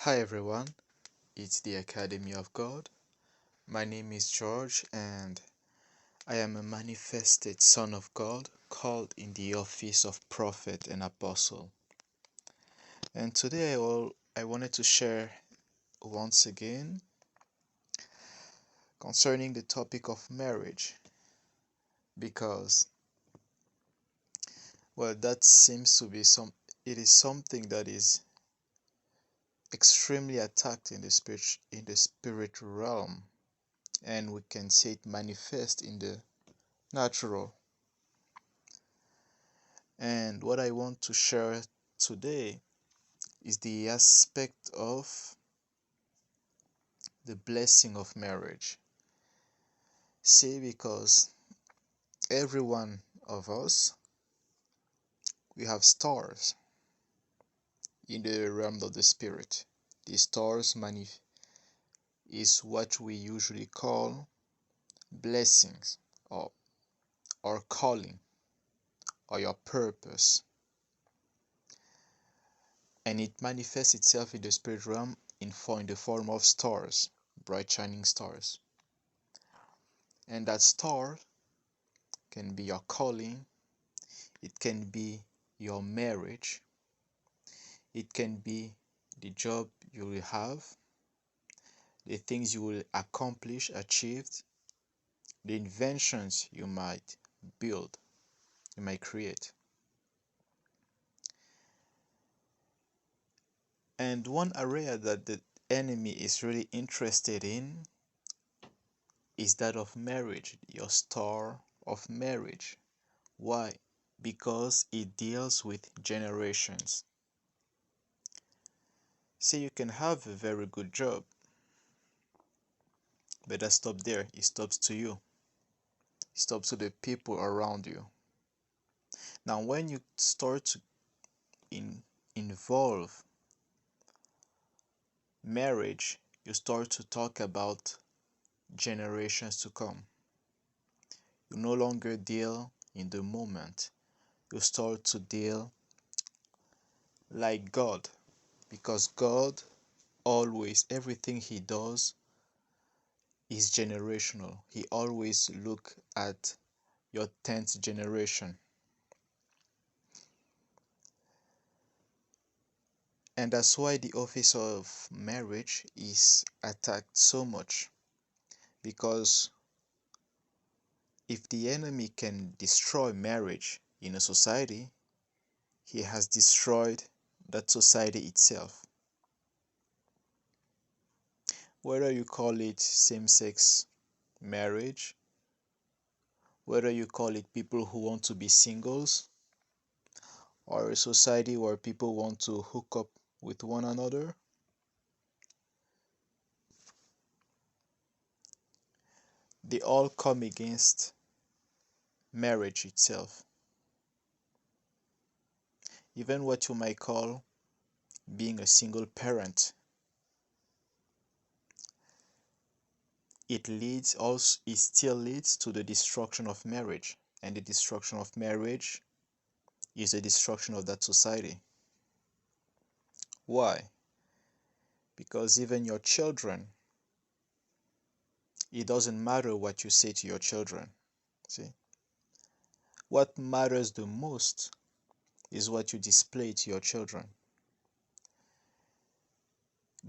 Hi everyone, it's the Academy of God. My name is George and I am a manifested Son of God called in the office of Prophet and Apostle. And today I wanted to share once again concerning the topic of marriage because that seems to be it is something that is extremely attacked in the spirit realm, and we can see it manifest in the natural. And what I want to share today is the aspect of the blessing of marriage. See, because every one of us, we have stars in the realm of the spirit. These stars is what we usually call blessings or, or calling or your purpose. And it manifests itself in the spirit realm in the form of stars, bright shining stars. And that star can be your calling, it can be your marriage, it can be the job you will have, the things you will accomplish, achieve, the inventions you might build, you might create. And one area that the enemy is really interested in is that of marriage, your star of marriage. Why? Because it deals with generations. See, you can have a very good job, but that stops there. It stops to you. It stops to the people around you. Now, when you start to involve marriage, you start to talk about generations to come. You no longer deal in the moment. You start to deal like God, because God always, everything He does is generational. He always look at your 10th generation. And that's why the office of marriage is attacked so much. Because if the enemy can destroy marriage in a society, he has destroyed that society itself. Whether you call it same-sex marriage, whether you call it people who want to be singles, or a society where people want to hook up with one another, they all come against marriage itself. Even what you might call being a single parent, it still leads to the destruction of marriage, and the destruction of marriage is the destruction of that society. Why? Because even your children, it doesn't matter what you say to your children. See, what matters the most is what you display to your children.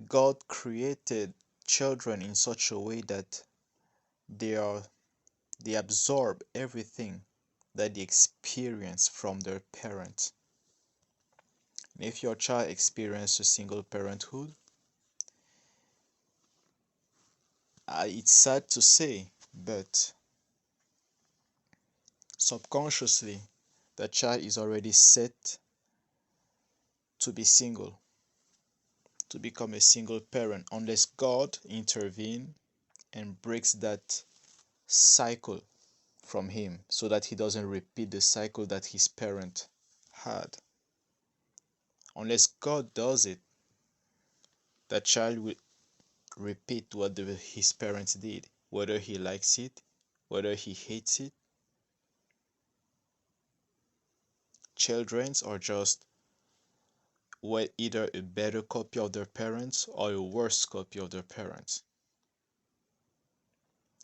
God created children in such a way that they are they absorb everything that they experience from their parents. And if your child experiences single parenthood, it's sad to say, but subconsciously, the child is already set to be single, to become a single parent, unless God intervenes and breaks that cycle from him so that he doesn't repeat the cycle that his parent had. Unless God does it, that child will repeat what his parents did, whether he likes it, whether he hates it. Children are just were either a better copy of their parents or a worse copy of their parents.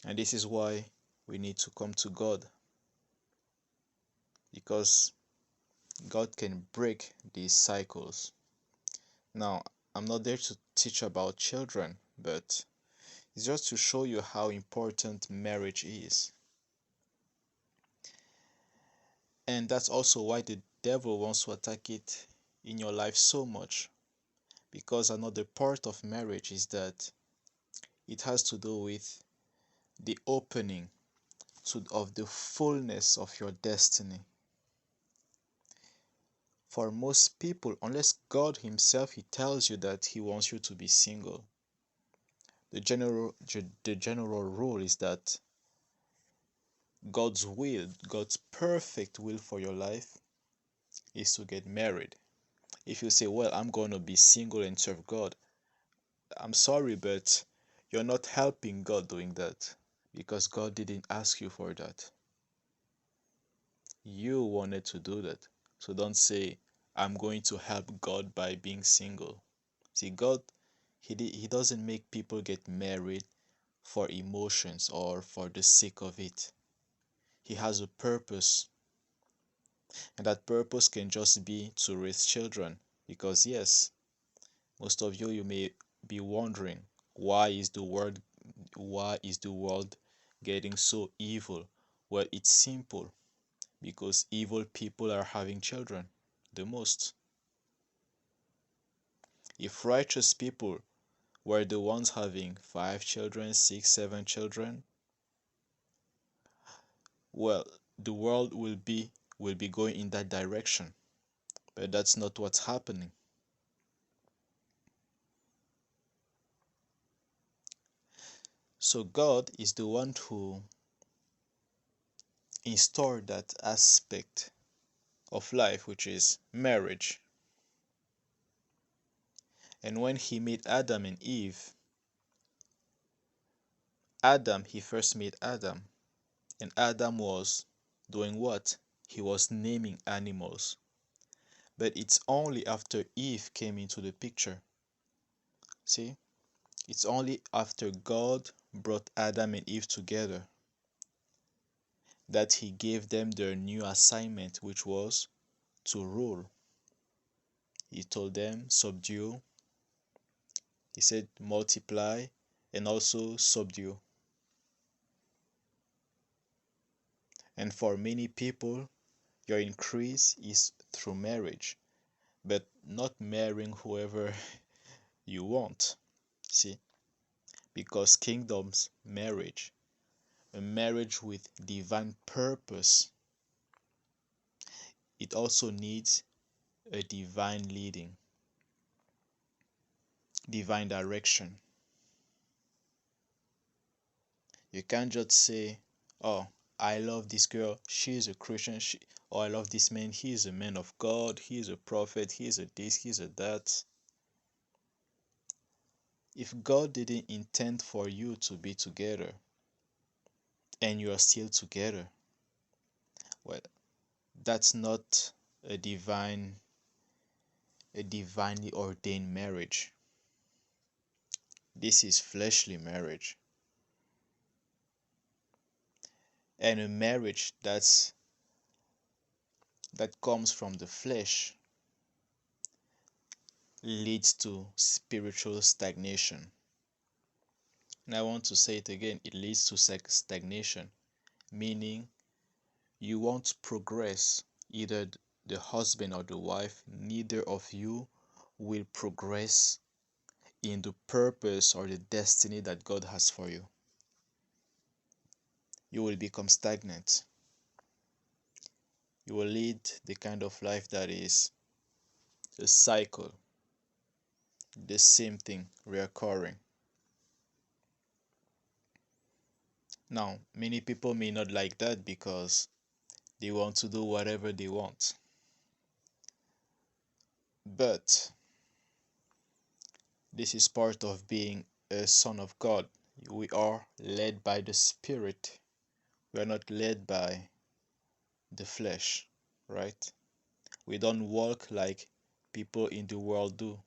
And this is why we need to come to God, because God can break these cycles. Now, I'm not there to teach about children, but it's just to show you how important marriage is. And that's also why the devil wants to attack it in your life so much. Because another part of marriage is that it has to do with the opening of the fullness of your destiny. For most people, unless God Himself He tells you that He wants you to be single, the general rule is that God's will, God's perfect will for your life is to get married. If you say, well, I'm going to be single and serve God, I'm sorry, but you're not helping God doing that, because God didn't ask you for that. You wanted to do that. So don't say, I'm going to help God by being single. See, God, He doesn't make people get married for emotions or for the sake of it. He has a purpose, and that purpose can just be to raise children. Because yes, most of you may be wondering, why is the world getting so evil? Well, it's simple, because evil people are having children the most. If righteous people were the ones having 5 children, 6, 7 children, well, the world will be going in that direction. But that's not what's happening. So God is the one who instaured that aspect of life, which is marriage. And when He made Adam and Eve, He first made Adam, and Adam was doing what? He was naming animals. But it's only after Eve came into the picture. See? It's only after God brought Adam and Eve together that He gave them their new assignment, which was to rule. He told them, subdue. He said, multiply and also subdue. And for many people, your increase is through marriage, but not marrying whoever you want. See, because kingdom's marriage, a marriage with divine purpose, it also needs a divine leading, divine direction. You can't just say, oh, I love this girl, she's a Christian, or I love this man, he is a man of God, he is a prophet, he is a this, he is a that. If God didn't intend for you to be together and you are still together, well, that's not a divinely ordained marriage. This is fleshly marriage. And a marriage that comes from the flesh leads to spiritual stagnation. And I want to say it again, it leads to stagnation, meaning you won't progress. Either the husband or the wife, neither of you will progress in the purpose or the destiny that God has for you. You will become stagnant. You will lead the kind of life that is a cycle, the same thing reoccurring. Now, many people may not like that because they want to do whatever they want. But this is part of being a son of God. We are led by the Spirit. We are not led by the flesh, right? We don't walk like people in the world do.